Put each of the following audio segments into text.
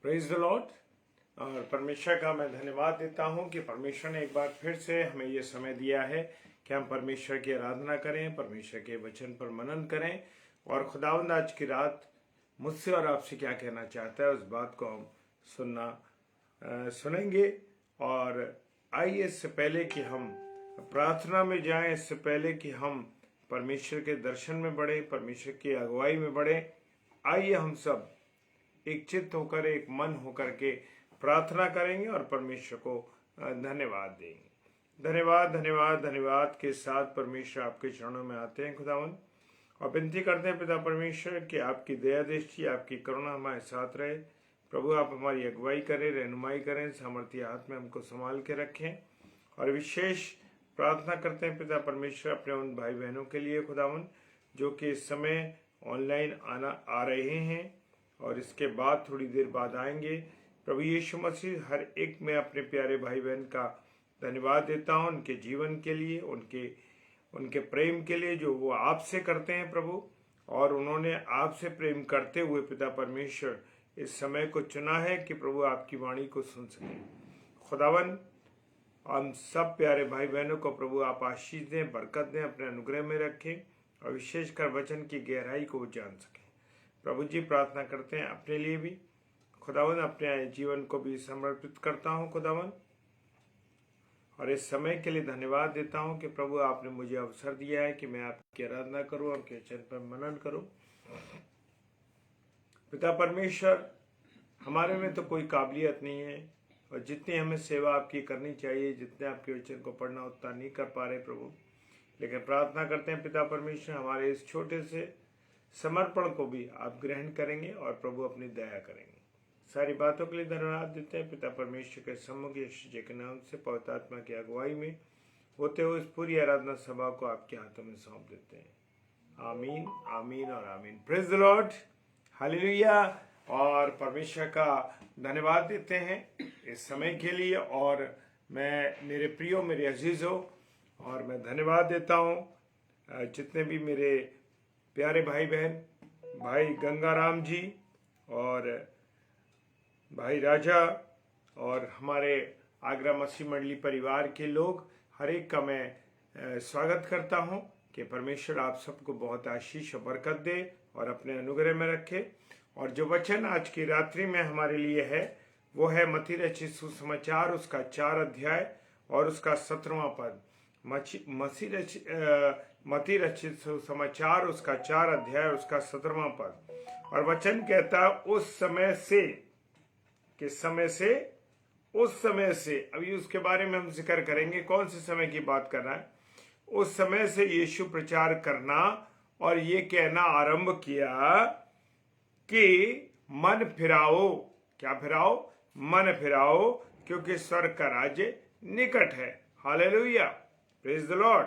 Praise the Lord. और परमेश्वर का मैं धन्यवाद देता हूं कि परमेश्वर ने एक बार फिर से हमें ये समय दिया है कि हम परमेश्वर की आराधना करें, परमेश्वर के वचन पर मनन करें। और खुदावंद आज की रात मुझसे और आपसे क्या कहना चाहता है उस बात को हम सुनेंगे। और आइए इससे पहले कि हम प्रार्थना में जाएं, इससे पहले कि हम परमेश्वर के दर्शन में बढ़े, परमेश्वर की अगुवाई में बढ़े, आइए हम सब एक चित्त होकर, एक मन होकर के प्रार्थना करेंगे और परमेश्वर को धन्यवाद देंगे। धन्यवाद धन्यवाद धन्यवाद के साथ परमेश्वर आपके चरणों में आते हैं खुदावन, और विनती करते हैं पिता परमेश्वर कि आपकी दया दृष्टि, आपकी करुणा हमारे साथ रहे। प्रभु आप हमारी अगुवाई करें, रहनुमाई करें, सामर्थ्य हाथ में हमको संभाल के रखें। और विशेष प्रार्थना करते हैं पिता परमेश्वर अपने उन भाई बहनों के लिए खुदावन जो कि इस समय ऑनलाइन आ रहे हैं और इसके बाद थोड़ी देर बाद आएंगे। प्रभु यीशु मसीह हर एक में अपने प्यारे भाई बहन का धन्यवाद देता हूँ, उनके जीवन के लिए, उनके प्रेम के लिए जो वो आपसे करते हैं प्रभु। और उन्होंने आपसे प्रेम करते हुए पिता परमेश्वर इस समय को चुना है कि प्रभु आपकी वाणी को सुन सकें। खुदावन हम सब प्यारे भाई बहनों को प्रभु आप आशीष दें, बरकत दें, अपने अनुग्रह में रखें और विशेषकर वचन की गहराई को जान सकें। प्रभु जी प्रार्थना करते हैं अपने लिए भी खुदावन, अपने जीवन को भी समर्पित करता हूं खुदावन। और इस समय के लिए धन्यवाद देता हूं कि प्रभु आपने मुझे अवसर दिया है कि मैं आपकी आराधना करूं, आपके वचन पर मनन करूं। पिता परमेश्वर हमारे में तो कोई काबिलियत नहीं है, और जितनी हमें सेवा आपकी करनी चाहिए, जितने आपके वचन को पढ़ना उतना नहीं कर पा रहे प्रभु। लेकिन प्रार्थना करते हैं पिता परमेश्वर हमारे इस छोटे से समर्पण को भी आप ग्रहण करेंगे और प्रभु अपनी दया करेंगे। सारी बातों के लिए धन्यवाद देते हैं पिता परमेश्वर के सम्मुख यीशु जी के नाम से पवित्र आत्मा की अगुवाई में होते हुए इस पूरी आराधना सभा को आपके हाथों में सौंप देते हैं। आमीन आमीन और आमीन। Praise the Lord, hallelujah. और परमेश्वर का धन्यवाद देते हैं इस समय के लिए। और मैं मेरे प्रियो, मेरे अजीजों, और मैं धन्यवाद देता हूँ जितने भी मेरे प्यारे भाई बहन, भाई गंगाराम जी और भाई राजा और हमारे आगरा मसीह मंडली परिवार के लोग, हर एक का मैं स्वागत करता हूं कि परमेश्वर आप सबको बहुत आशीष और बरकत दे और अपने अनुग्रह में रखे। और जो वचन आज की रात्रि में हमारे लिए है वो है मत्ती रचित सुसमाचार, उसका 4 अध्याय और उसका 17वां पद। मत्ती रचित सुसमाचार उसका 4 अध्याय उसका 17वां पद। और वचन कहता उस समय से, किस समय से? उस समय से। अभी उसके बारे में हम जिक्र करेंगे कौन से समय की बात कर रहा है। उस समय से यीशु प्रचार करना और ये कहना आरंभ किया कि मन फिराओ। क्या फिराओ? मन फिराओ, क्योंकि स्वर्ग का राज्य निकट है। Hallelujah, praise the Lord.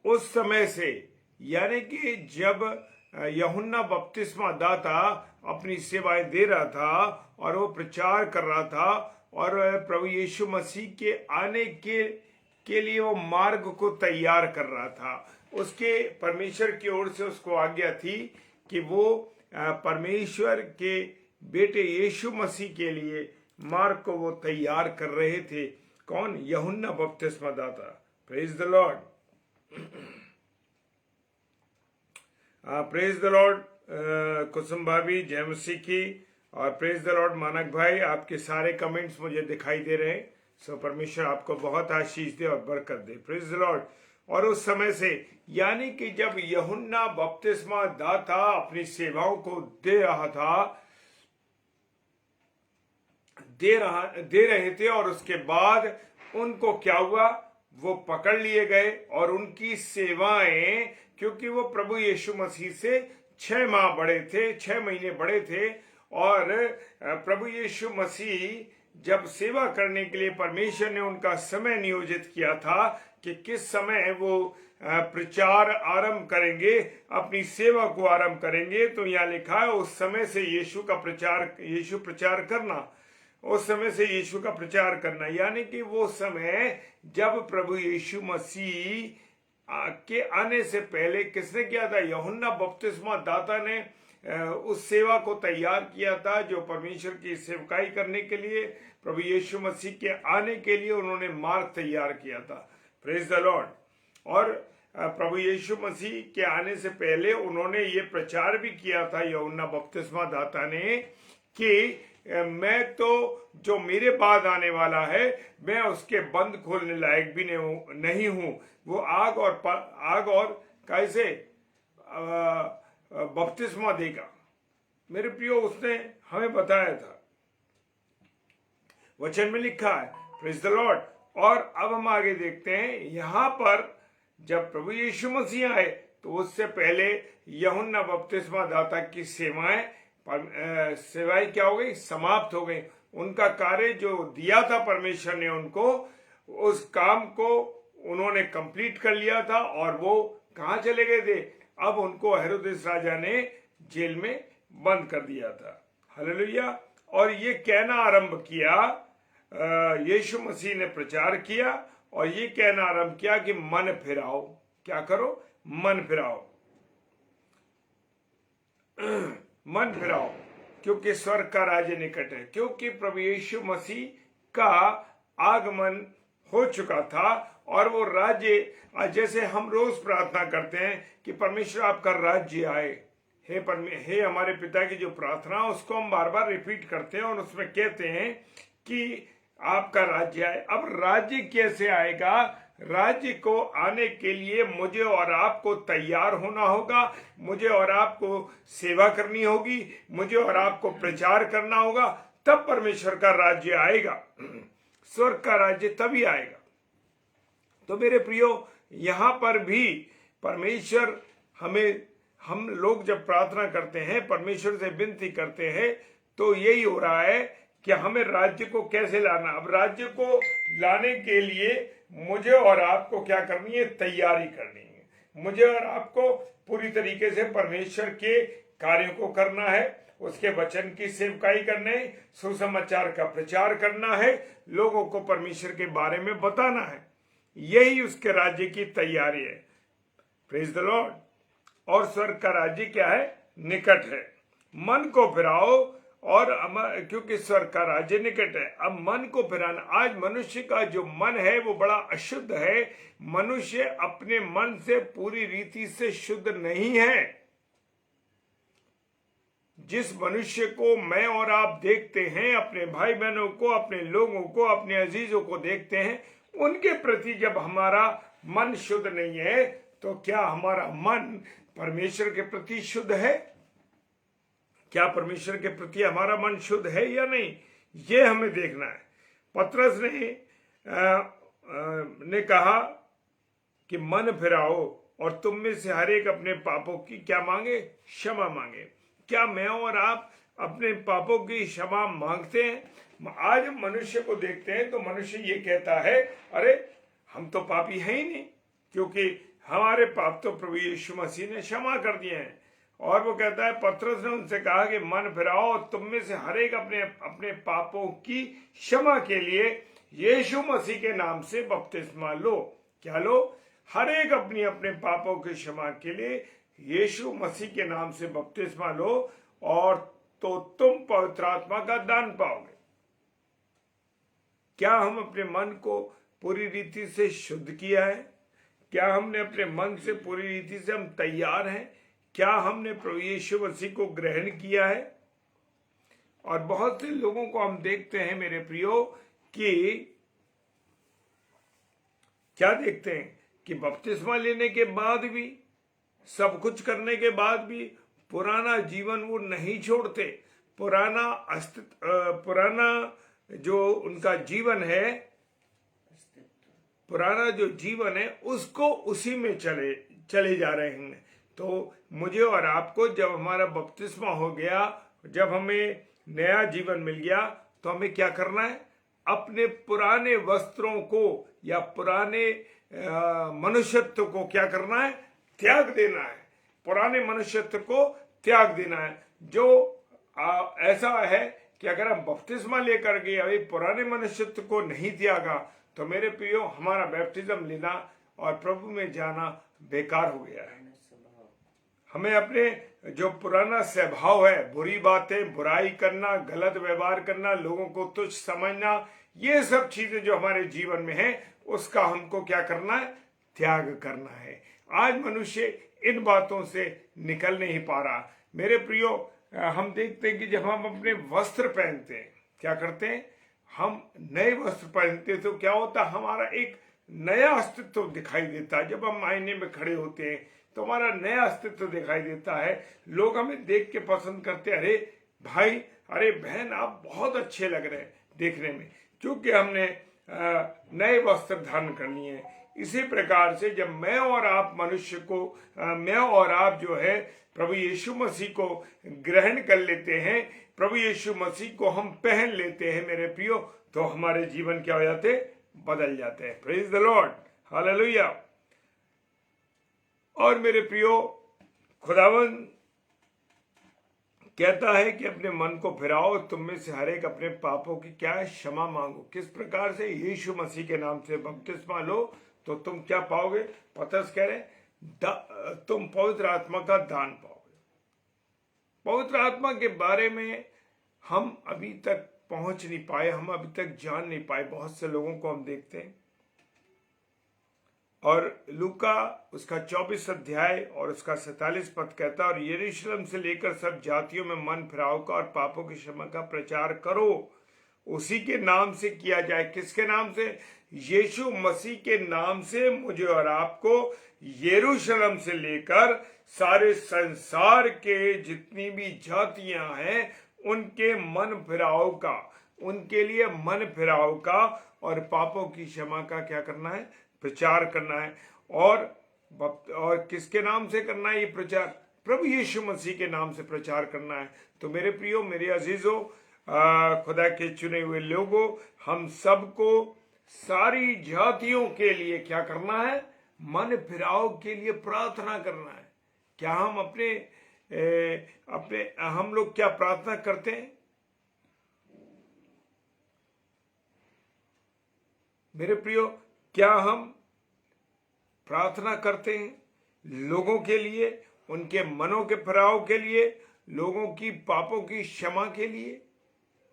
उस समय से यानी कि जब यूहन्ना बपतिस्मा दाता अपनी सेवाएं दे रहा था और वो प्रचार कर रहा था और प्रभु यीशु मसीह के आने के लिए वो मार्ग को तैयार कर रहा था। उसके परमेश्वर की ओर से उसको आज्ञा थी कि वो परमेश्वर के बेटे यीशु मसीह के लिए मार्ग को वो तैयार कर रहे थे। कौन? यूहन्ना बपतिस्मा दाता। Praise the Lord, praise the Lord Kusum भाभी, जय मसीह की। और प्रेज द लॉर्ड मानक भाई, आपके सारे कमेंट्स मुझे दिखाई दे रहे हैं। सो परमेश्वर आपको बहुत आशीष दे और बरकत दे। Praise the Lord. और उस समय से यानी कि जब यूहन्ना बपतिस्मा दाता अपनी सेवाओं को दे रहे थे और उसके बाद उनको क्या हुआ? वो पकड़ लिए गए और उनकी सेवाएं, क्योंकि वो प्रभु यीशु मसीह से 6 माह बड़े थे, 6 महीने बड़े थे। और प्रभु यीशु मसीह जब सेवा करने के लिए परमेश्वर ने उनका समय नियोजित किया था कि किस समय वो प्रचार आरंभ करेंगे, अपनी सेवा को आरंभ करेंगे, तो यहाँ लिखा है उस समय से यीशु प्रचार करना। उस समय से यीशु का प्रचार करना यानी कि वो समय जब प्रभु यीशु मसीह के आने से पहले किसने किया था? यूहन्ना बपतिस्मा दाता ने उस सेवा को तैयार किया था जो परमेश्वर की सेवकाई करने के लिए, प्रभु यीशु मसीह के आने के लिए उन्होंने मार्ग तैयार किया था। Praise the Lord. और प्रभु यीशु मसीह के आने से पहले उन्होंने ये प्रचार भी किया था यूहन्ना बपतिस्मा दाता ने कि मैं तो जो मेरे बाद आने वाला है मैं उसके बंद खोलने लायक भी नहीं हूं। वो आग और कैसे बपतिस्मा देगा। मेरे प्रियो, उसने हमें बताया था, वचन में लिखा है। Praise the Lord. और अब हम आगे देखते हैं, यहां पर जब प्रभु यीशु मसीह आए तो उससे पहले यूहन्ना बपतिस्मा दाता की सेवाएं क्या हो गई? समाप्त हो गई। उनका कार्य जो दिया था परमेश्वर ने उनको, उस काम को उन्होंने कंप्लीट कर लिया था और वो कहां चले गए थे? अब उनको हेरोदेस राजा ने जेल में बंद कर दिया था। हालेलुया। और ये कहना आरंभ किया, यीशु मसीह ने प्रचार किया और ये कहना आरंभ किया कि मन फिराओ। क्या करो? मन फिराओ। मन फिराओ, क्योंकि स्वर्ग का राज्य निकट है। क्योंकि प्रभु यीशु मसीह का आगमन हो चुका था और वो राज्य, जैसे हम रोज प्रार्थना करते हैं कि परमेश्वर आपका राज्य आए, हे हमारे पिता की जो प्रार्थना, उसको हम बार बार रिपीट करते हैं और उसमें कहते हैं कि आपका राज्य आए। अब राज्य कैसे आएगा? राज्य को आने के लिए मुझे और आपको तैयार होना होगा, मुझे और आपको सेवा करनी होगी, मुझे और आपको प्रचार करना होगा, तब परमेश्वर का राज्य आएगा। स्वर्ग का राज्य तभी आएगा। तो मेरे प्रियो, यहां पर भी परमेश्वर हम लोग जब प्रार्थना करते हैं, परमेश्वर से विनती करते हैं, तो यही हो रहा है कि हमें राज्य को कैसे लाना। अब राज्य को लाने के लिए मुझे और आपको क्या करनी है? तैयारी करनी है। मुझे और आपको पूरी तरीके से परमेश्वर के कार्यों को करना है, उसके वचन की सेवकाई करना है, सुसमाचार का प्रचार करना है, लोगों को परमेश्वर के बारे में बताना है। यही उसके राज्य की तैयारी है। Praise the Lord. और स्वर्ग का राज्य क्या है? निकट है। मन को फिराओ और क्योंकि स्वर्ग का राज्य निकट है। अब मन को फिराना, आज मनुष्य का जो मन है वो बड़ा अशुद्ध है। मनुष्य अपने मन से पूरी रीति से शुद्ध नहीं है। जिस मनुष्य को मैं और आप देखते हैं, अपने भाई बहनों को, अपने लोगों को, अपने अजीजों को देखते हैं, उनके प्रति जब हमारा मन शुद्ध नहीं है तो क्या हमारा मन परमेश्वर के प्रति शुद्ध है? क्या परमेश्वर के प्रति हमारा मन शुद्ध है या नहीं? ये हमें देखना है। पतरस ने कहा कि मन फिराओ और तुम में से हर एक अपने पापों की क्या मांगे? क्षमा मांगे। क्या मैं और आप अपने पापों की क्षमा मांगते हैं? आज हम मनुष्य को देखते हैं तो मनुष्य ये कहता है, अरे हम तो पापी हैं ही नहीं, क्योंकि हमारे पाप तो प्रभु यीशु मसीह ने क्षमा कर दिए हैं। और वो कहता है, पतरस ने उनसे कहा कि मन फिराओ और तुम में से हर एक अपने अपने पापों की क्षमा के लिए यीशु मसीह के नाम से बपतिस्मा लो। क्या लो? हर एक अपनी अपने पापों की क्षमा के लिए यीशु मसीह के नाम से बपतिस्मा लो और तो तुम पवित्र आत्मा का दान पाओगे। क्या हम अपने मन को पूरी रीति से शुद्ध किया है? क्या हमने अपने मन से पूरी रीति से हम तैयार हैं? क्या हमने प्रभु यीशु मसीह को ग्रहण किया है? और बहुत से लोगों को हम देखते हैं मेरे प्रियो कि क्या देखते हैं कि बपतिस्मा लेने के बाद भी, सब कुछ करने के बाद भी पुराना जीवन वो नहीं छोड़ते। पुराना जो उनका जीवन है, पुराना जो जीवन है उसको उसी में चले जा रहे हैं। तो मुझे और आपको जब हमारा बपतिस्मा हो गया, जब हमें नया जीवन मिल गया, तो हमें क्या करना है? अपने पुराने वस्त्रों को या पुराने मनुष्यत्व को क्या करना है? त्याग देना है। पुराने मनुष्यत्व को त्याग देना है। जो ऐसा है कि अगर हम बपतिस्मा लेकर गए, अभी पुराने मनुष्यत्व को नहीं त्यागा, तो मेरे प्रियो हमारा बैप्टिज्म लेना और प्रभु में जाना बेकार हो गया है। हमें अपने जो पुराना स्वभाव है, बुरी बातें, बुराई करना, गलत व्यवहार करना, लोगों को तुच्छ समझना, ये सब चीजें जो हमारे जीवन में है, उसका हमको क्या करना है? त्याग करना है। आज मनुष्य इन बातों से निकल नहीं पा रहा। मेरे प्रियो, हम देखते हैं कि जब हम अपने वस्त्र पहनते हैं, क्या करते हैं? हम नए वस्त्र पहनते तो क्या होता? हमारा एक नया अस्तित्व दिखाई देता है। जब हम आईने में खड़े होते हैं तो हमारा नया अस्तित्व दिखाई देता है। लोग हमें देख के पसंद करते हैं, अरे भाई, अरे बहन, आप बहुत अच्छे लग रहे हैं देखने में, क्योंकि हमने नए वस्त्र धारण कर लिए हैं। इसी प्रकार से जब मैं और आप मनुष्य को, मैं और आप जो है प्रभु यीशु मसीह को ग्रहण कर लेते हैं, प्रभु यीशु मसीह को हम पहन लेते हैं मेरे प्रियो, तो हमारे जीवन क्या हो जाते? बदल जाते हैं। Praise the Lord, hallelujah. और मेरे प्रियो, खुदावंद कहता है कि अपने मन को फिराओ, तुम में से हर एक अपने पापों की क्या है? क्षमा मांगो। किस प्रकार से? यीशु मसीह के नाम से बपतिस्मा लो तो तुम क्या पाओगे? पतरस कह रहे, तुम पवित्र आत्मा का दान पाओगे। पवित्र आत्मा के बारे में हम अभी तक पहुंच नहीं पाए, हम अभी तक जान नहीं पाए। बहुत से लोगों को हम देखते हैं, और लूका उसका 24 अध्याय और उसका 47 पद कहता है, और यरूशलेम से लेकर सब जातियों में मन फिराव का और पापों की क्षमा का प्रचार करो, उसी के नाम से किया जाए। किसके नाम से? यीशु मसीह के नाम से मुझे और आपको यरूशलेम से लेकर सारे संसार के जितनी भी जातियां हैं उनके मन फिराव का, उनके लिए मन फिराव का और पापों की क्षमा का क्या करना है? प्रचार करना है। और किसके नाम से करना है ये प्रचार? प्रभु यीशु मसीह के नाम से प्रचार करना है। तो मेरे प्रियो, मेरे अजीजों, खुदा के चुने हुए लोगों, हम सबको सारी जातियों के लिए क्या करना है? मन फिराव के लिए प्रार्थना करना है। क्या हम हम लोग क्या प्रार्थना करते हैं? मेरे प्रियो, क्या हम प्रार्थना करते हैं लोगों के लिए, उनके मनों के फिराव के लिए, लोगों की पापों की क्षमा के लिए?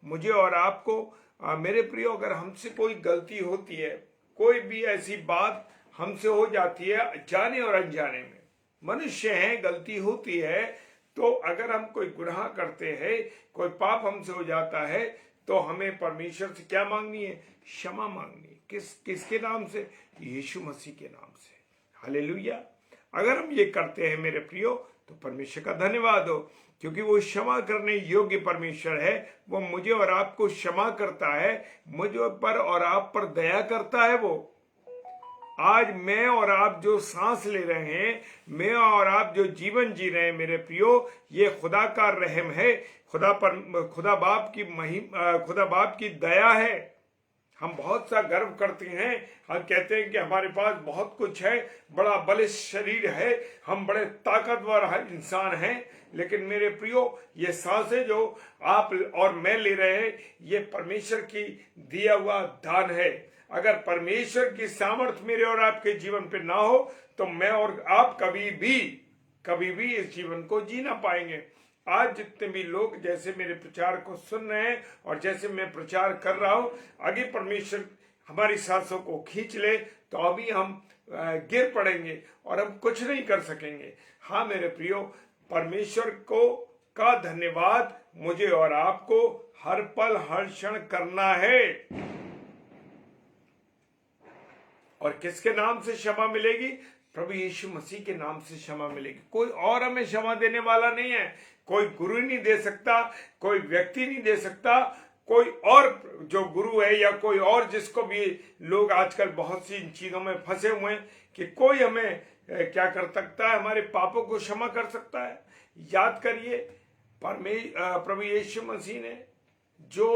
मुझे और आपको, मेरे प्रियो, अगर हमसे कोई गलती होती है, कोई भी ऐसी बात हमसे हो जाती है, जाने और अनजाने में, मनुष्य हैं, गलती होती है, तो अगर हम कोई गुनाह करते हैं, कोई पाप हमसे हो जाता है, तो हमें परमेश्वर से क्या मांगनी है? क्षमा मांगनी है। किसके नाम से? यीशु मसीह के नाम से। हालेलुया। अगर हम ये करते हैं मेरे प्रियो, तो परमेश्वर का धन्यवाद हो, क्योंकि वो क्षमा करने योग्य परमेश्वर है। वो मुझे और आपको क्षमा करता है, मुझे पर और आप पर दया करता है। वो आज मैं और आप जो सांस ले रहे हैं, मैं और आप जो जीवन जी रहे हैं मेरे प्रियो, ये खुदा का रहम है, खुदा बाप की दया है। हम बहुत सा गर्व करते हैं, हम कहते हैं कि हमारे पास बहुत कुछ है, बड़ा बलिष्ठ शरीर है, हम बड़े ताकतवर इंसान हैं। लेकिन मेरे प्रियो, ये सांसें जो आप और मैं ले रहे हैं, ये परमेश्वर की दिया हुआ दान है। अगर परमेश्वर की सामर्थ्य मेरे और आपके जीवन पे ना हो, तो मैं और आप कभी भी इस जीवन को जी ना पाएंगे। आज जितने भी लोग जैसे मेरे प्रचार को सुन रहे हैं और जैसे मैं प्रचार कर रहा हूं, आगे परमेश्वर हमारी सांसों को खींच ले, तो अभी हम गिर पड़ेंगे और हम कुछ नहीं कर सकेंगे। हाँ मेरे प्रियो, परमेश्वर का धन्यवाद मुझे और आपको हर पल हर क्षण करना है। और किसके नाम से क्षमा मिलेगी? प्रभु यीशु मसीह के नाम से क्षमा मिलेगी। कोई और हमें क्षमा देने वाला नहीं है। कोई गुरु नहीं दे सकता, कोई व्यक्ति नहीं दे सकता, कोई और जो गुरु है या कोई और जिसको भी लोग आजकल बहुत सी चीजों में फंसे हुए हैं कि कोई हमें क्या कर सकता है? हमारे पापों को क्षमा कर सकता है। याद करिए, प्रभु यीशु मसीह ने जो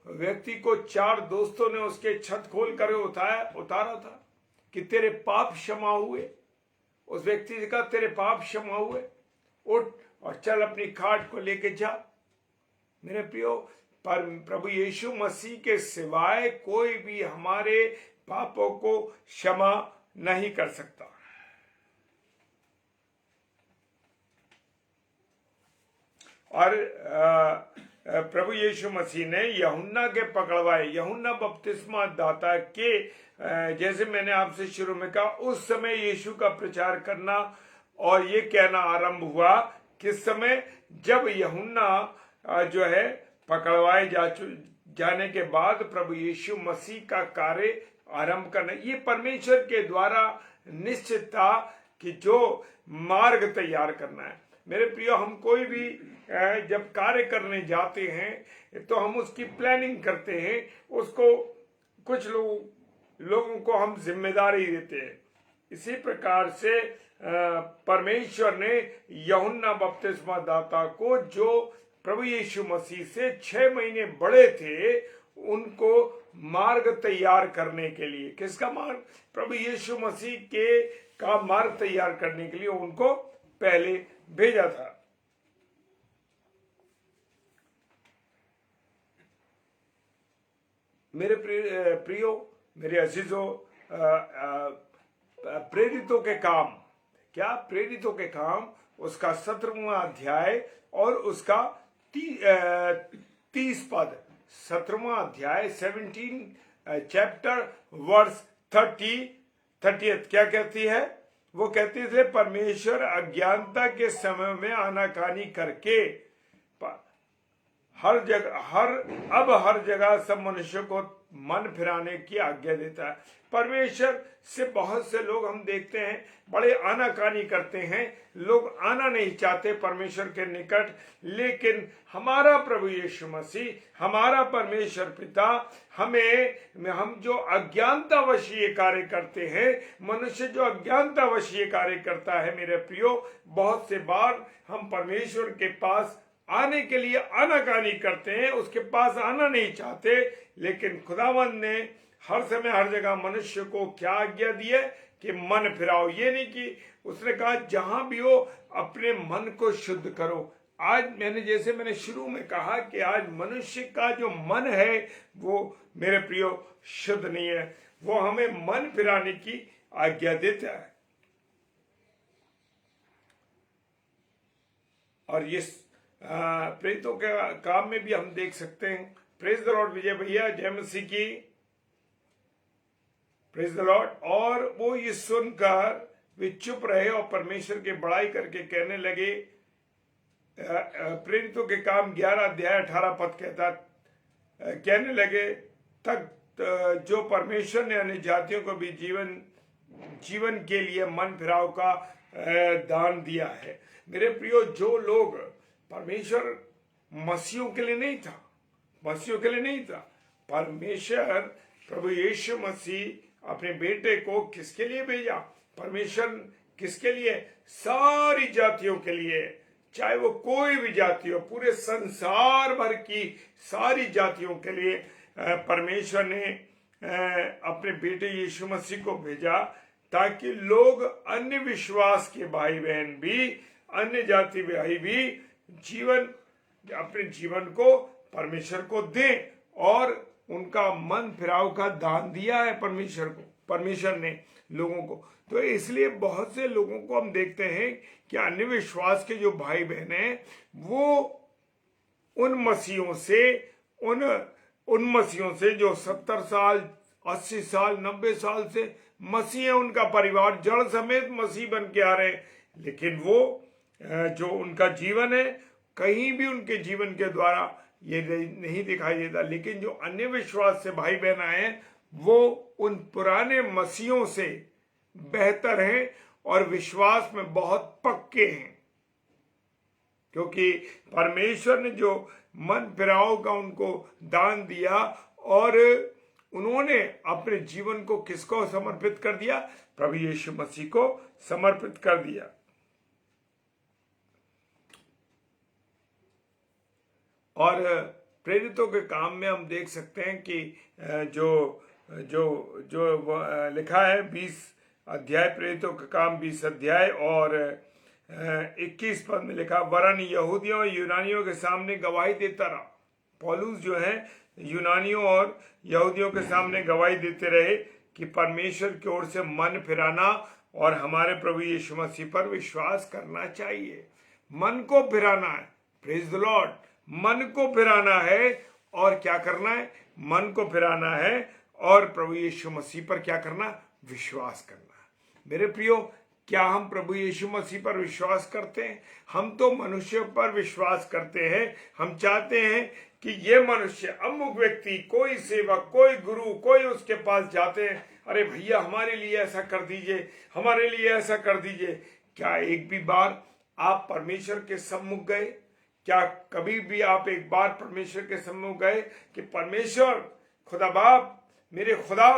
व्यक्ति को 4 दोस्तों ने उसके छत खोल कर उतारा था कि तेरे पाप क्षमा हुए, उस व्यक्ति ने कहा तेरे पाप क्षमा हुए, उठ और चल अपनी खाट को लेके जा। मेरे प्रियो, पर प्रभु यीशु मसीह के सिवाय कोई भी हमारे पापों को क्षमा नहीं कर सकता। और प्रभु यीशु मसीह ने यूहन्ना के पकड़वाए, यूहन्ना बपतिस्मा दाता के, जैसे मैंने आपसे शुरू में कहा, उस समय यीशु का प्रचार करना और ये कहना आरंभ हुआ किस समय, जब यूहन्ना जो है पकड़वाए जाने के बाद प्रभु यीशु मसीह का कार्य आरंभ करना। ये परमेश्वर के द्वारा निश्चित था कि जो मार्ग तैयार करना है। मेरे प्रियो, हम कोई भी जब कार्य करने जाते हैं तो हम उसकी प्लानिंग करते हैं, उसको कुछ लोगों को हम जिम्मेदारी देते हैं। इसी प्रकार से परमेश्वर ने यूहन्ना बपतिस्मा दाता को, जो प्रभु यीशु मसीह से 6 महीने बड़े थे, उनको मार्ग तैयार करने के लिए, किसका मार्ग, प्रभु यीशु मसीह के का मार्ग तैयार करने के लिए उनको पहले भेजा था। मेरे प्रियो, मेरे अजीजों, प्रेरितों के काम, क्या प्रेरितों के काम, उसका 17वां अध्याय और उसका 30 पद, 17वां अध्याय 17 चैप्टर वर्स 30 क्या कहती है, वो कहती थे, परमेश्वर अज्ञानता के समय में आनाकानी करके हर जगह सब मनुष्य को मन फिराने की आज्ञा देता है। परमेश्वर से बहुत से लोग हम देखते हैं बड़े आनाकानी करते हैं, लोग आना नहीं चाहते परमेश्वर के निकट, लेकिन हमारा प्रभु यीशु मसीह, हमारा परमेश्वर पिता हम जो अज्ञानतावश ये कार्य करते हैं, मनुष्य जो अज्ञानतावश ये कार्य करता है, मेरे प्रियो, बहुत से बार हम परमेश्वर के पास आने के लिए आनाकानी करते हैं, उसके पास आना नहीं चाहते। लेकिन खुदावंद ने हर समय हर जगह मनुष्य को क्या आज्ञा दी है कि मन फिराओ। ये नहीं कि उसने कहा जहां भी हो अपने मन को शुद्ध करो। आज मैंने शुरू में कहा कि आज मनुष्य का जो मन है वो, मेरे प्रियो, शुद्ध नहीं है, वो हमें मन फिराने की आज्ञा देता है। और ये प्रेरितों के काम में भी हम देख सकते हैं। प्रेज द लॉर्ड विजय भैया, जय मसीह की, प्रेज द लॉर्ड। और वो ये सुनकर वे चुप रहे और परमेश्वर की बड़ाई करके कहने लगे, प्रेरितों के काम 11 अध्याय 18 पद कहता, कहने लगे, तक जो परमेश्वर ने अन्य जातियों को भी जीवन के लिए मन फिराव का दान दिया है। मेरे प्रियो, जो लोग, परमेश्वर मसीहों के लिए नहीं था, परमेश्वर प्रभु यीशु मसीह अपने बेटे को किसके लिए भेजा? परमेश्वर किसके लिए? सारी जातियों के लिए, चाहे वो कोई भी जाति हो, पूरे संसार भर की सारी जातियों के लिए परमेश्वर ने अपने बेटे यीशु मसीह को भेजा, ताकि लोग, अन्य विश्वास के भाई बहन भी, अन्य जाति भाई भी अपने जीवन को परमेश्वर को दें। और उनका मन फिराव का दान दिया है परमेश्वर ने लोगों को। तो इसलिए बहुत से लोगों को हम देखते हैं कि अन्य विश्वास के जो भाई बहन हैं, वो उन मसीहों से जो 70 साल 80 साल 90 साल से मसीह है, उनका परिवार जड़ समेत मसीह बन के आ रहे हैं, लेकिन वो जो उनका जीवन है, कहीं भी उनके जीवन के द्वारा ये नहीं दिखाई देता। लेकिन जो अन्य विश्वास से भाई बहन आए हैं, वो उन पुराने मसीहों से बेहतर हैं और विश्वास में बहुत पक्के हैं, क्योंकि परमेश्वर ने जो मन फिराव का उनको दान दिया, और उन्होंने अपने जीवन को किसको समर्पित कर दिया? प्रभु यीशु मसीह को समर्पित कर दिया। और प्रेरितों के काम में हम देख सकते हैं कि जो लिखा है 20 अध्याय, प्रेरितों का काम 20 अध्याय और 21 पद में लिखा, वरन यहूदियों और यूनानियों के सामने गवाही देता रहा। पौलुस जो है यूनानियों और यहूदियों के सामने गवाही देते रहे कि परमेश्वर की ओर से मन फिराना और हमारे प्रभु यीशु मसीह पर विश्वास करना चाहिए। मन को फिराना है, प्रेज द लॉर्ड। मन को फिराना है और क्या करना है? मन को फिराना है और प्रभु यीशु मसीह पर क्या करना? विश्वास करना। मेरे प्रियो, क्या हम प्रभु यीशु मसीह पर विश्वास करते हैं? हम तो मनुष्य पर विश्वास करते हैं। हम चाहते हैं कि ये मनुष्य, अमुक व्यक्ति, कोई सेवक, कोई गुरु, कोई उसके पास जाते हैं, अरे भैया हमारे लिए ऐसा कर दीजिए, हमारे लिए ऐसा कर दीजिए। क्या एक भी बार आप परमेश्वर के सम्मुख गए? क्या कभी भी आप एक बार परमेश्वर के सम्मुख गए कि परमेश्वर, खुदा बाप, मेरे खुदा,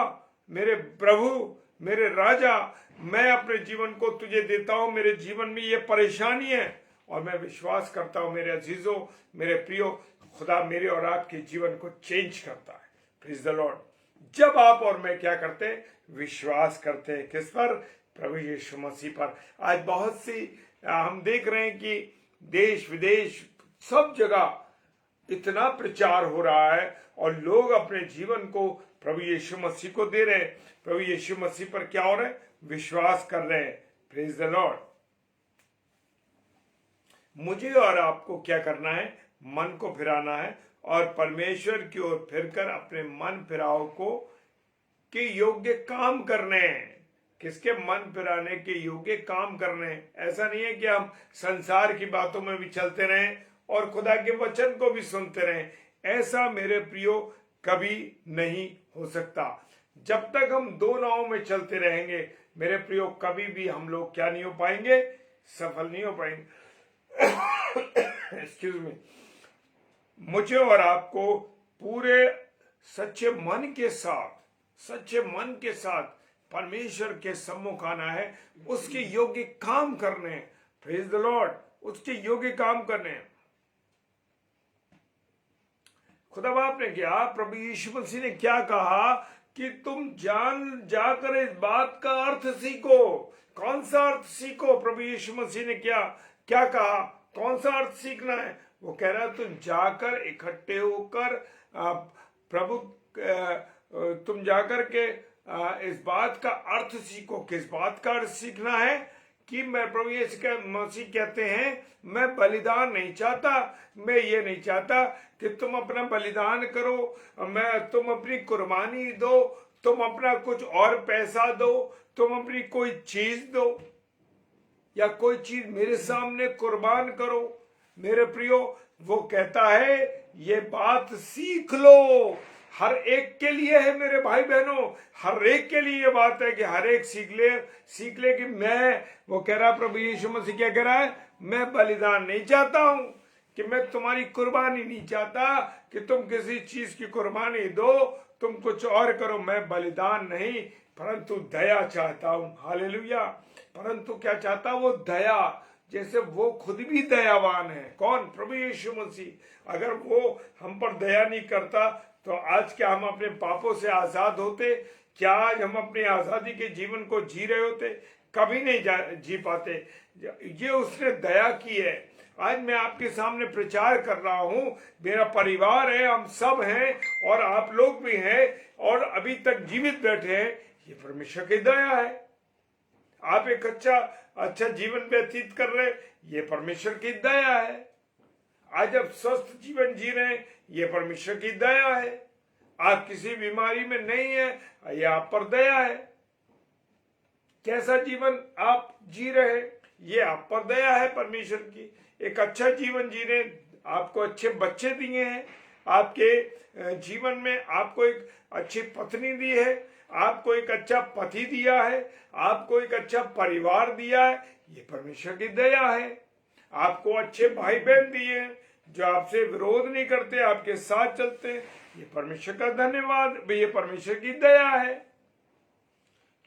मेरे प्रभु, मेरे राजा, मैं अपने जीवन को तुझे देता हूं, मेरे जीवन में ये परेशानी है और मैं विश्वास करता हूं मेरे अजीजों, मेरे प्रियो, खुदा मेरे और आपके जीवन को चेंज करता है। Praise the Lord. जब आप और मैं क्या करते हैं? विश्वास करते हैं। किस पर? प्रभु यीशु मसीह पर। आज बहुत सी हम देख रहे हैं कि देश विदेश सब जगह इतना प्रचार हो रहा है और लोग अपने जीवन को प्रभु यीशु मसीह को दे रहे हैं। प्रभु यीशु मसीह पर क्या हो रहा है? विश्वास कर रहे हैं। Praise the Lord. मुझे और आपको क्या करना है? मन को फिराना है और परमेश्वर की ओर फिरकर अपने मन फिराव को के योग्य काम करने हैं। किसके? मन फिराने के योग्य काम करने हैं। ऐसा नहीं है कि हम संसार की बातों में भी चलते रहें और खुदा के वचन को भी सुनते रहें। ऐसा मेरे प्रियो कभी नहीं हो सकता। जब तक हम दो नावों में चलते रहेंगे मेरे प्रियो, कभी भी हम लोग क्या नहीं हो पाएंगे? सफल नहीं हो पाएंगे। Excuse me. मुझे और आपको पूरे सच्चे मन के साथ परमेश्वर के सम्मुख आना है, उसके योग्य काम करने हैं। Praise the Lord. उसके योग्य काम करने हैं। खुदा बाप ने क्या, प्रभु यीशु मसीह ने क्या कहा कि तुम जाकर इस बात का अर्थ सीखो। कौन सा अर्थ सीखो? प्रभु यीशु मसीह ने क्या कहा? कौन सा अर्थ सीखना है? वो कह रहा है तुम जाकर इकट्ठे होकर तुम जाकर के इस बात का अर्थ सीखो। किस बात का अर्थ सीखना है? कि मैं, प्रभु यीशु मसीह कहते हैं, मैं बलिदान नहीं चाहता। मैं ये नहीं चाहता कि तुम अपना बलिदान करो, तुम अपनी कुर्बानी दो, तुम अपना कुछ और पैसा दो, तुम अपनी कोई चीज दो या कोई चीज मेरे सामने कुर्बान करो। मेरे प्रियो, वो कहता है ये बात सीख लो। हर एक के लिए है मेरे भाई बहनों, हर एक के लिए ये बात है कि हर एक सीख ले कि मैं, वो कह रहा, प्रभु यीशु मसीह क्या कह रहा है? मैं बलिदान नहीं चाहता हूं, कि मैं तुम्हारी कुर्बानी नहीं चाहता कि तुम किसी चीज की कुर्बानी दो, तुम कुछ और करो। मैं बलिदान नहीं परंतु दया चाहता हूं। हालेलुया। परंतु क्या चाहता? वो दया, जैसे वो खुद भी दयावान है। कौन? प्रभु यीशु मसीह। अगर वो हम पर दया नहीं करता तो आज क्या हम अपने पापों से आजाद होते? क्या आज हम अपनी आजादी के जीवन को जी रहे होते? कभी नहीं जी पाते। ये उसने दया की है। आज मैं आपके सामने प्रचार कर रहा हूं, मेरा परिवार है, हम सब हैं और आप लोग भी हैं और अभी तक जीवित बैठे हैं, ये परमेश्वर की दया है। आप एक अच्छा जीवन व्यतीत कर रहे, ये परमेश्वर की दया है। आज आप स्वस्थ जीवन जी रहे हैं, ये परमेश्वर की दया है। आप किसी बीमारी में नहीं है, ये आप पर दया है। कैसा जीवन आप जी रहे, ये आप पर दया है परमेश्वर की। एक अच्छा जीवन जी रहे, आपको अच्छे बच्चे दिए हैं, आपके जीवन में आपको एक अच्छी पत्नी दी है, आपको एक अच्छा पति दिया है, आपको एक अच्छा परिवार दिया है, ये परमेश्वर की दया है। आपको अच्छे भाई बहन दिए हैं जो आपसे विरोध नहीं करते, आपके साथ चलते हैं, ये परमेश्वर का धन्यवाद, ये परमेश्वर की दया है।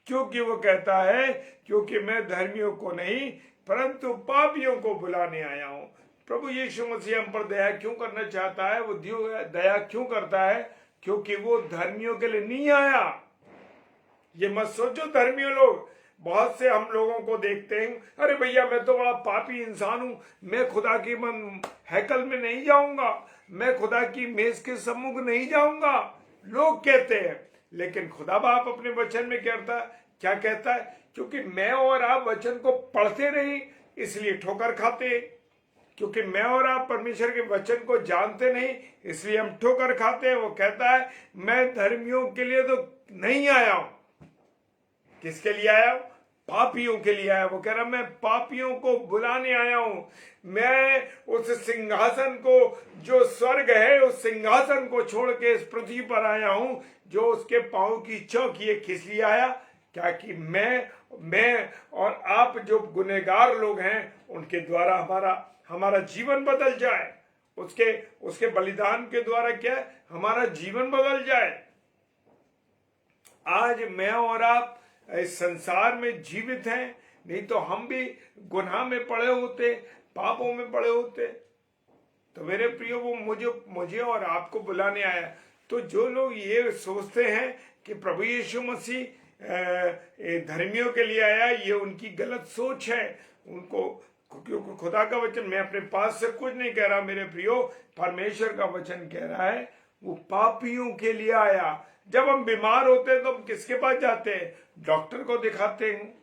क्योंकि वो कहता है, क्योंकि मैं धर्मियों को नहीं परंतु पापियों को बुलाने आया हूं। प्रभु यीशु मसीह हम पर दया क्यों करना चाहता है? वो दया क्यों करता है? क्योंकि वो धर्मियों के लिए नहीं आया। ये मत सोचो धर्मियों लोग, बहुत से हम लोगों को देखते हैं, अरे भैया मैं तो बड़ा पापी इंसान हूं, मैं खुदा की हैकल में नहीं जाऊंगा, मैं खुदा की मेज के सम्मुख नहीं जाऊंगा, लोग कहते हैं। लेकिन खुदा बाप अपने वचन में क्या कहता है? क्योंकि मैं और आप वचन को पढ़ते नहीं इसलिए ठोकर खाते, क्योंकि मैं और आप परमेश्वर के वचन को जानते नहीं, इसलिए हम ठोकर खाते हैं। वो कहता है मैं धर्मियों के लिए तो नहीं आया हूं। किसके लिए आया हूं? पापियों के लिए आया। वो कह रहा मैं पापियों को बुलाने आया हूं। मैं उस सिंहासन को, जो स्वर्ग है, उस सिंहासन को छोड़ के इस पृथ्वी पर आया हूं, जो उसके पांव की चौकी है। किस लिए आया? क्या कि मैं और आप जो गुनहगार लोग हैं, उनके द्वारा हमारा जीवन बदल जाए। उसके बलिदान के द्वारा क्या हमारा जीवन बदल जाए। आज मैं और आप इस संसार में जीवित हैं, नहीं तो हम भी गुनाह में पड़े होते, पापों में पड़े होते। तो मेरे प्रियो, वो मुझे और आपको बुलाने आया। तो जो लोग ये सोचते हैं कि प्रभु यीशु मसीह धर्मियों के लिए आया, ये उनकी गलत सोच है। उनको, क्योंकि खुदा का वचन, मैं अपने पास से कुछ नहीं कह रहा मेरे प्रियो, परमेश्वर का वचन कह रहा है वो पापियों के लिए आया। जब हम बीमार होते हैं तो हम किसके पास जाते हैं? डॉक्टर को दिखाते हैं।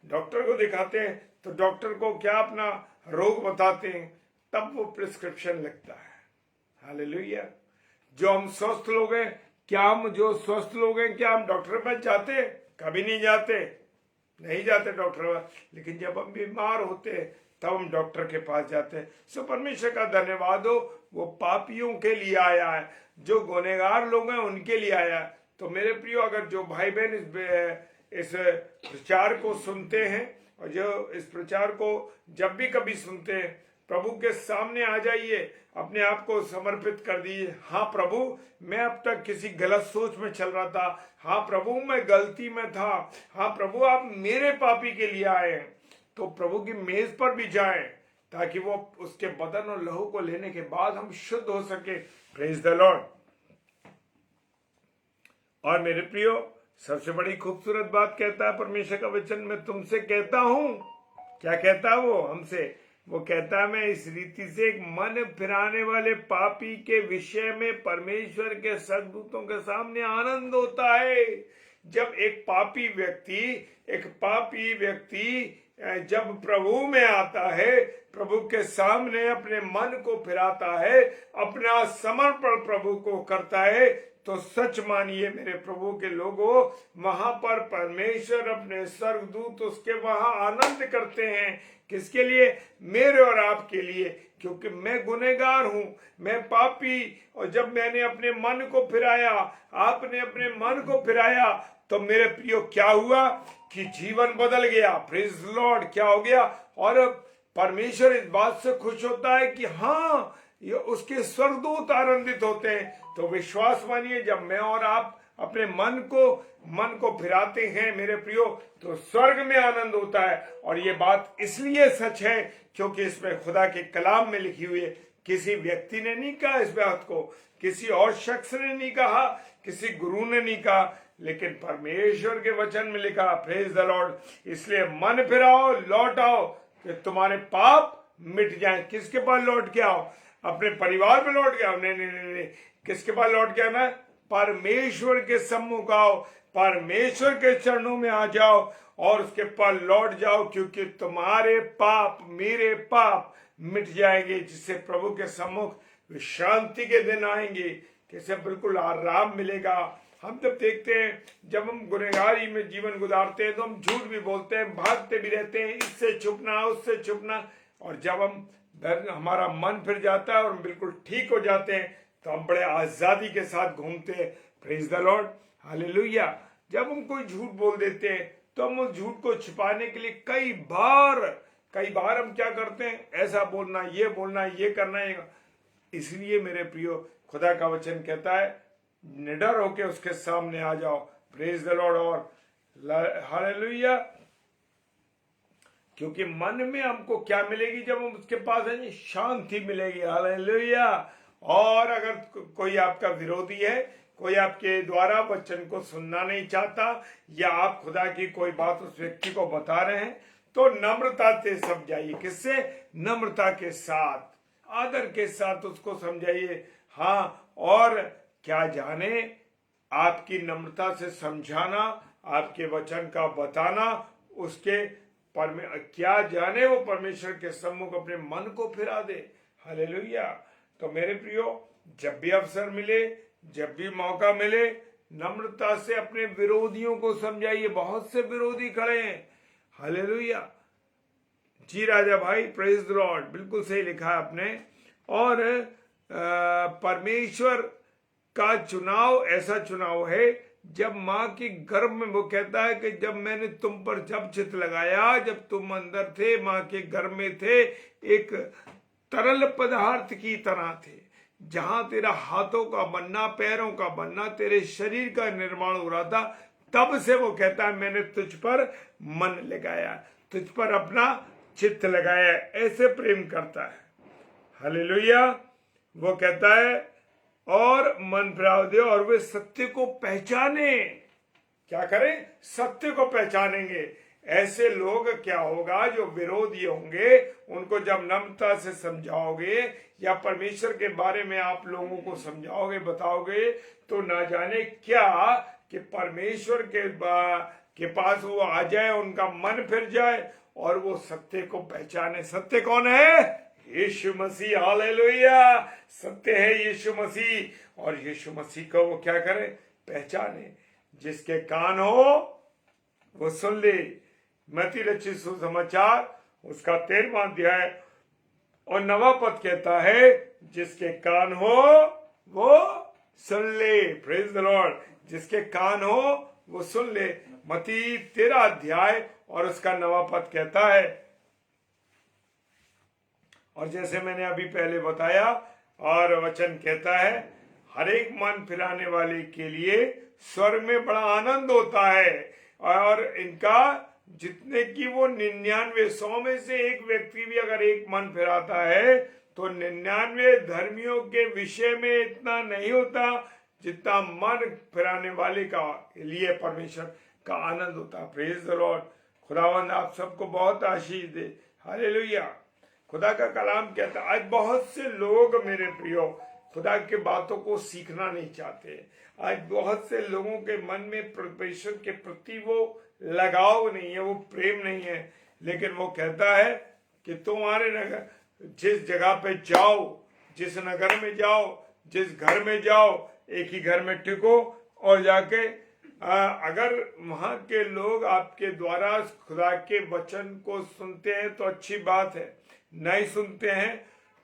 डॉक्टर को दिखाते हैं तो डॉक्टर को क्या अपना रोग बताते हैं, तब वो प्रिस्क्रिप्शन लिखता है। हालेलुया। जो हम स्वस्थ लोग हैं, क्या हम डॉक्टर के पास जाते हैं? कभी नहीं जाते डॉक्टर के पास। लेकिन जब हम बीमार होते हैं तब हम डॉक्टर के पास जाते हैं। सो परमेश्वर का धन्यवाद हो, वो पापियों के लिए आया है, जो गुनहगार लोग हैं उनके लिए आया है। तो मेरे प्रियो, अगर जो भाई बहन इस प्रचार को सुनते हैं, और जो इस प्रचार को जब भी कभी सुनते हैं, प्रभु के सामने आ जाइए, अपने आप को समर्पित कर दीजिए। हाँ प्रभु, मैं अब तक किसी गलत सोच में चल रहा था। हाँ प्रभु, मैं गलती में था। हाँ प्रभु, आप मेरे पापी के लिए आए हैं। तो प्रभु की मेज पर भी जाएं, ताकि वो उसके बदन और लहू को लेने के बाद हम शुद्ध हो सके। Praise the Lord. और मेरे प्रियो, सबसे बड़ी खूबसूरत बात कहता है परमेश्वर का वचन, मैं तुमसे कहता हूं। क्या कहता है वो हमसे? वो कहता है मैं इस रीति से एक मन फिराने वाले पापी के विषय में परमेश्वर के सद्दूतों के सामने आनंद होता है। जब एक पापी व्यक्ति जब प्रभु में आता है, प्रभु के सामने अपने मन को फिराता है, अपना समर्पण प्रभु को करता है, तो सच मानिए मेरे प्रभु के लोगों, वहां पर परमेश्वर अपने स्वर्गदूत उसके वहां आनंद करते हैं। किसके लिए? मेरे और आपके लिए। क्योंकि मैं गुनहगार हूं, मैं पापी, और जब मैंने अपने मन को फिराया, आपने अपने मन को फिराया, तो मेरे प्रियो क्या हुआ कि जीवन बदल गया। Praise Lord. क्या हो गया? और परमेश्वर इस बात से खुश होता है कि हाँ, ये उसके स्वर्गदूत आनंदित होते हैं। तो विश्वास मानिए, जब मैं और आप अपने मन को फिराते हैं मेरे प्रियो, तो स्वर्ग में आनंद होता है। और ये बात इसलिए सच है क्योंकि इसमें खुदा के कलाम में लिखी हुई है। किसी व्यक्ति ने नहीं कहा इस बात को, किसी और शख्स ने नहीं कहा, किसी गुरु ने नहीं कहा, लेकिन परमेश्वर के वचन में लिखा। Praise the Lord. इसलिए मन फिराओ, लौट आओ, कि तुम्हारे पाप मिट जाएं। किसके पास लौट के आओ? अपने परिवार में लौट के आओ? नहीं। किसके पास लौट के आना? परमेश्वर के सम्मुख आओ, परमेश्वर के चरणों में आ जाओ और उसके पास लौट जाओ, क्योंकि तुम्हारे पाप, मेरे पाप मिट जाएंगे, जिससे प्रभु के सम्मुख विश्रांति के दिन आएंगे, जिससे बिल्कुल आराम मिलेगा। हम जब देखते हैं, जब हम गुनहगारी में जीवन गुजारते हैं, तो हम झूठ भी बोलते हैं, भागते भी रहते हैं, इससे छुपना उससे छुपना। और जब हमारा मन फिर जाता है और हम बिल्कुल ठीक हो जाते हैं, तो हम बड़े आजादी के साथ घूमते हैं। Praise the Lord. हालेलुया। जब हम कोई झूठ बोल देते हैं, तो हम उस झूठ को छिपाने के लिए कई बार हम क्या करते हैं? ऐसा बोलना, ये करना है। इसलिए मेरे प्रियो, खुदा का वचन कहता है निडर होके उसके सामने आ जाओ। Praise the Lord. और हालेलुया। क्योंकि मन में हमको क्या मिलेगी जब हम उसके पास आएंगे? शांति मिलेगी। हालेलुया। और अगर कोई आपका विरोधी है, कोई आपके द्वारा वचन को सुनना नहीं चाहता, या आप खुदा की कोई बात उस व्यक्ति को बता रहे हैं, तो नम्रता से समझाइए। किससे? नम्रता के साथ, आदर के साथ उसको समझाइए। हाँ, और क्या जाने आपकी नम्रता से समझाना, आपके वचन का बताना उसके क्या जाने वो परमेश्वर के सम्मुख अपने मन को फिरा दे। हालेलुया। तो मेरे प्रियो, जब भी अवसर मिले, जब भी मौका मिले, नम्रता से अपने विरोधियों को समझाइए। बहुत से विरोधी खड़े हैं। हालेलुया जी राजा भाई, प्रेज द लॉर्ड, बिल्कुल सही लिखा है आपने। और परमेश्वर का चुनाव ऐसा चुनाव है, जब मां के गर्भ में, वो कहता है कि जब मैंने तुम पर जब चित्त लगाया, जब तुम अंदर थे, मां के गर्भ में थे, एक तरल पदार्थ की तरह थे, जहां तेरा हाथों का बनना, पैरों का बनना, तेरे शरीर का निर्माण हो रहा था, तब से वो कहता है मैंने तुझ पर मन लगाया, तुझ पर अपना चित्त लगाया। ऐसे प्रेम करता है। हालेलुया। वो कहता है और मन फिराव दे और वे सत्य को पहचाने। क्या करें? सत्य को पहचानेंगे। ऐसे लोग क्या होगा, जो विरोधी होंगे, उनको जब नम्रता से समझाओगे या परमेश्वर के बारे में आप लोगों को समझाओगे, बताओगे, तो ना जाने क्या कि परमेश्वर के पास वो आ जाए, उनका मन फिर जाए और वो सत्य को पहचाने। सत्य कौन है? यीशु मसीह। हालेलुया। सत्य है यीशु मसीह, और यीशु मसीह को वो क्या करे? पहचाने। जिसके कान हो वो सुन ले। मत्ती रचित सुसमाचार उसका 13वां अध्याय और 9वां पद कहता है, जिसके कान हो वो सुन ले। Praise the Lord. जिसके कान हो वो सुन ले। मत्ती 13 अध्याय और उसका 9वां पद कहता है, और जैसे मैंने अभी पहले बताया, और वचन कहता है, हर एक मन फिराने वाले के लिए स्वर्ग में बड़ा आनंद होता है, और इनका जितने की वो 99, 100 में से एक व्यक्ति भी अगर एक मन फिराता है, तो 99 धर्मियों के विषय में इतना नहीं होता जितना मन फिराने वाले का लिए परमेश्वर का आनंद होता। Praise the Lord. खुदावंद आप सबको बहुत आशीष दे। हालेलुया। खुदा का कलाम कहता है, आज बहुत से लोग मेरे प्रियो खुदा के बातों को सीखना नहीं चाहते। आज बहुत से लोगों के मन में परमेश्वर के प्रति वो लगाव नहीं है, वो प्रेम नहीं है। लेकिन वो कहता है कि तुम्हारे नगर, जिस जगह पे जाओ, जिस नगर में जाओ, जिस घर में जाओ, एक ही घर में टिको और जाके अगर वहां के लोग आपके द्वारा खुदा के वचन को सुनते हैं तो अच्छी बात है, नहीं सुनते हैं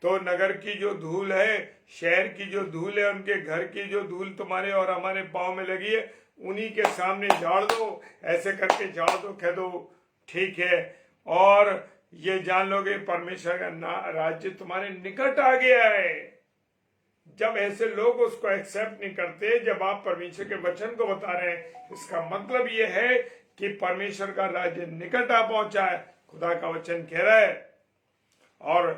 तो नगर की जो धूल है, शहर की जो धूल है, उनके घर की जो धूल तुम्हारे और हमारे पाँव में लगी है, उन्हीं के सामने झाड़ दो। ऐसे करके झाड़ दो, कह दो ठीक है, और ये जान लोगे परमेश्वर का राज्य तुम्हारे निकट आ गया है। जब ऐसे लोग उसको एक्सेप्ट नहीं करते, जब आप परमेश्वर के वचन को बता रहे हैं, इसका मतलब ये है कि परमेश्वर का राज्य निकट आ पहुंचा है। खुदा का वचन कह रहा है, और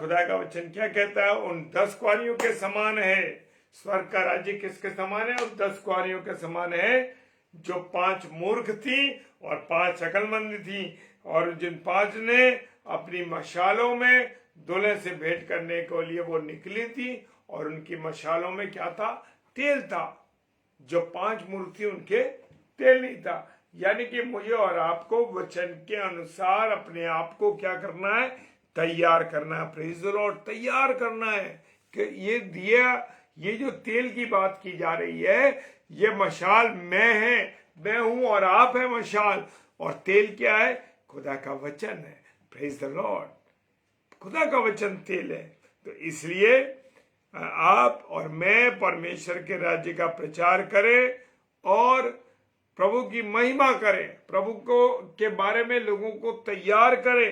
खुदा का वचन क्या कहता है? उन 10 कुआरियों के समान है। स्वर्ग का राज्य किसके समान है? उन 10 कुआरियों के समान है, जो 5 मूर्ख थी और 5 अकलमंद थी, और जिन 5 ने अपनी मशालों में दूल्हे से भेंट करने के लिए वो निकली थी, और उनकी मशालों में क्या था? तेल था। जो 5 मूर्ख थी उनके तेल नहीं था। यानी कि मुझे और आपको वचन के अनुसार अपने आप को क्या करना है? तैयार करना है। Praise the Lord. तैयार करना है कि ये दिया, ये जो तेल की बात की जा रही है, ये मशाल मैं हूं और आप है मशाल, और तेल क्या है? खुदा का वचन है। Praise the Lord. खुदा का वचन तेल है। तो इसलिए आप और मैं परमेश्वर के राज्य का प्रचार करें और प्रभु की महिमा करें, प्रभु को के बारे में लोगों को तैयार करें।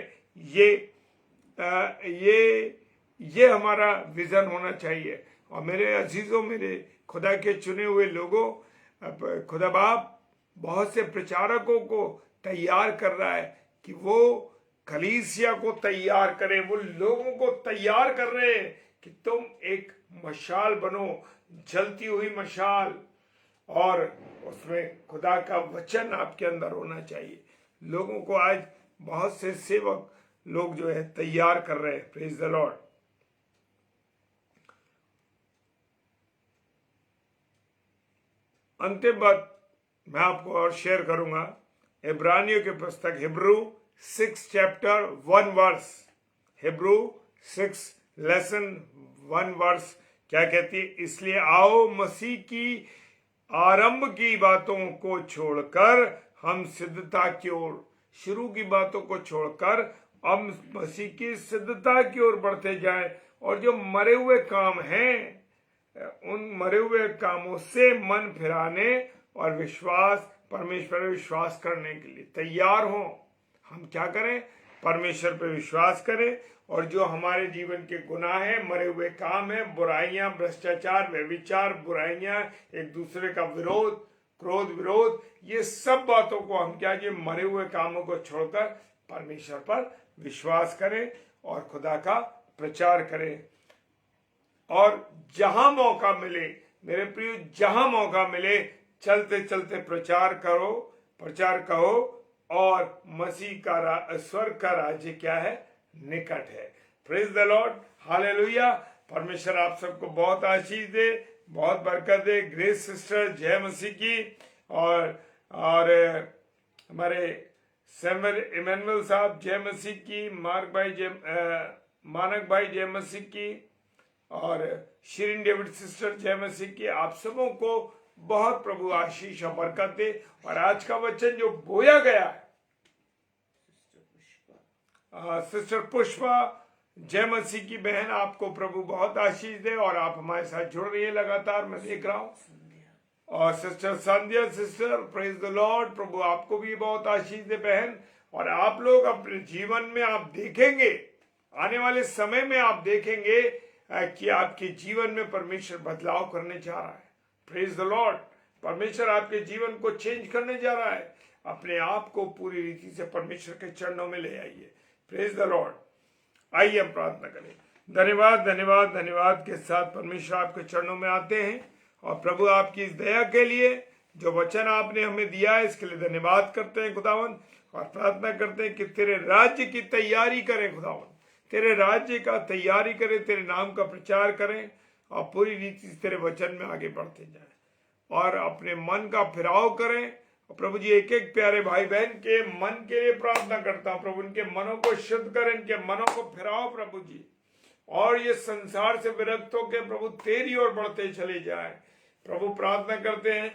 ये हमारा विजन होना चाहिए। और मेरे अजीजों, मेरे खुदा के चुने हुए लोगों, खुदा बाप बहुत से प्रचारकों को तैयार कर रहा है कि वो कलीसिया को तैयार करें। वो लोगों को तैयार कर रहे हैं कि तुम एक मशाल बनो, जलती हुई मशाल, और उसमें खुदा का वचन आपके अंदर होना चाहिए। लोगों को आज बहुत से सेवक लोग जो है तैयार कर रहे हैं। Praise the Lord. अंतिम बात मैं आपको और शेयर करूंगा, इब्रानियों के पुस्तक Hebrew 6 chapter 1 verse, Hebrew 6 lesson 1 verse क्या कहती है? इसलिए आओ मसीह की आरंभ की बातों को छोड़कर हम सिद्धता की ओर, शुरू की बातों को छोड़कर हम मसीह की सिद्धता की ओर बढ़ते जाएं, और जो मरे हुए काम हैं उन मरे हुए कामों से मन फिराने और विश्वास, परमेश्वर पर विश्वास करने के लिए तैयार हों। हम क्या करें? परमेश्वर पर विश्वास करें, और जो हमारे जीवन के गुनाह हैं, मरे हुए काम हैं, बुराइयां, भ्रष्टाचार, व्यभिचार, बुराइयां, एक दूसरे का विरोध, क्रोध, विरोध, ये सब बातों को हम क्या, ये मरे हुए कामों को छोड़कर परमेश्वर पर विश्वास करें और खुदा का प्रचार करें। और जहां मौका मिले मेरे प्रिय, जहां मौका मिले चलते चलते प्रचार करो, प्रचार कहो, और मसीह का स्वर्ग का राज्य क्या है? निकट है। Praise the Lord, hallelujah. परमेश्वर आप सबको बहुत आशीष दे, बहुत बरकत दे। ग्रेस सिस्टर जय मसीह की, और हमारे सैमुअल इमैनुअल साहब जय मसीह की, मानक भाई जय मसीह की, और शिरीन डेविड सिस्टर जय मसीह की। आप सबों को बहुत प्रभु आशीष और बरकत दे। और आज का वचन जो बोया गया है, सिस्टर पुष्पा जय मसीह की बहन, आपको प्रभु बहुत आशीष दे, और आप हमारे साथ जुड़ रही है लगातार, मैं देख रहा हूं। और sister Sandhya sister, praise the Lord, प्रभु आपको भी बहुत आशीष दे बहन। और आप लोग अपने जीवन में आप देखेंगे, आने वाले समय में आप देखेंगे कि आपके जीवन में परमेश्वर बदलाव करने जा रहा है। प्रेज द लॉर्ड, परमेश्वर आपके जीवन को चेंज करने जा रहा है। अपने आप को पूरी रीति से परमेश्वर के चरणों में ले आइए। Praise the Lord. आइए हम प्रार्थना करें। धन्यवाद धन्यवाद धन्यवाद के साथ परमेश्वर आपके चरणों में आते हैं, और प्रभु आपकी इस दया के लिए, जो वचन आपने हमें दिया है, इसके लिए धन्यवाद करते हैं खुदावन, और प्रार्थना करते हैं कि तेरे राज्य की तैयारी करें खुदावन, तेरे राज्य का तैयारी करें, तेरे नाम का प्रचार करें, और पूरी रीति से तेरे वचन में आगे बढ़ते जाएं, और अपने मन का फिराव करें। और प्रभु जी, एक एक प्यारे भाई बहन के मन के लिए प्रार्थना करता हूं प्रभु, इनके मनों को शुद्ध करें, इनके मनों को फिराओ प्रभु जी, और ये संसार से विरक्त होकर प्रभु तेरी ओर बढ़ते चले जाए। प्रभु प्रार्थना करते हैं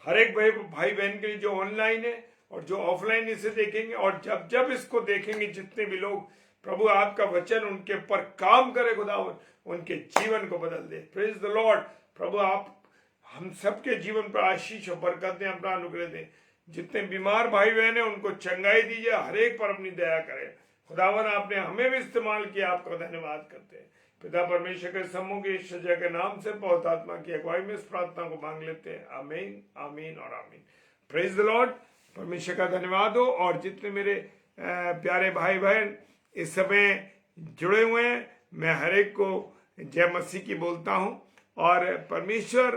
हर एक भाई बहन के लिए जो ऑनलाइन है और जो ऑफलाइन इसे देखेंगे, और जब जब इसको देखेंगे जितने भी लोग, प्रभु आपका वचन उनके पर काम करे खुदावन, उनके जीवन को बदल दे। Praise the Lord. प्रभु आप हम सबके जीवन पर आशीष और बरकत दें, अपना अनुग्रह दें। जितने बीमार भाई बहन हैं उनको चंगाई दीजिए, हर एक पर अपनी दया करें खुदावन। आपने हमें भी इस्तेमाल किया, आपका धन्यवाद करते हैं। पिता परमेश्वर के समूह के सजा के नाम से पवित्र आत्मा की अगुवाई में इस प्रार्थना को मांग लेते हैं। आमीन, आमीन और आमीन। Praise the Lord. परमेश्वर का धन्यवाद हो। और जितने मेरे प्यारे भाई बहन इस समय जुड़े हुए हैं, मैं हर एक को जय मसीह की बोलता हूं, और परमेश्वर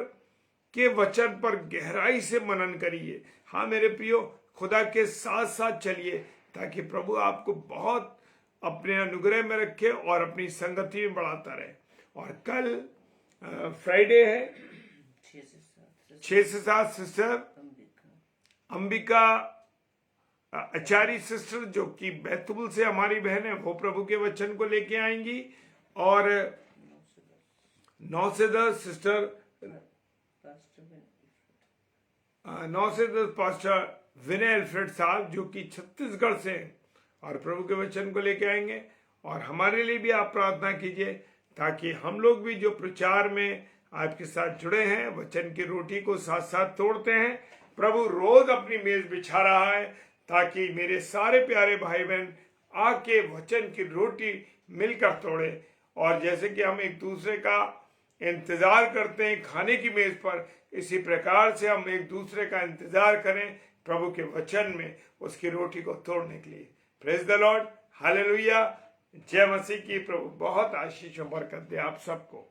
के वचन पर गहराई से मनन करिए। हाँ मेरे प्रियो, खुदा के साथ साथ चलिए, ताकि प्रभु आपको बहुत अपने अनुग्रह में रखे और अपनी संगति में बढ़ाता रहे। और कल फ्राइडे है, 6 से 7 सिस्टर अंबिका आचार्य सिस्टर, जो कि बैतूल से हमारी बहन है, वो प्रभु के वचन को लेके आएंगी। और 9 से 10 सिस्टर 9 से 10 पास्टर विनय एल्फ्रेड साहब, जो कि छत्तीसगढ़ से हैं, और प्रभु के वचन को लेके आएंगे। और हमारे लिए भी आप प्रार्थना कीजिए, ताकि हम लोग भी जो प्रचार में आपके साथ जुड़े हैं, वचन की रोटी को साथ साथ तोड़ते हैं। प्रभु रोज अपनी मेज बिछा रहा है, ताकि मेरे सारे प्यारे भाई बहन आके वचन की रोटी मिलकर तोड़े। और जैसे कि हम एक दूसरे का इंतजार करते हैं खाने की मेज पर, इसी प्रकार से हम एक दूसरे का इंतजार करें प्रभु के वचन में उसकी रोटी को तोड़ने के लिए। प्रेज द लॉर्ड, हालेलुया, जय मसीह की। प्रभु बहुत आशीष और बरकत दे आप सबको।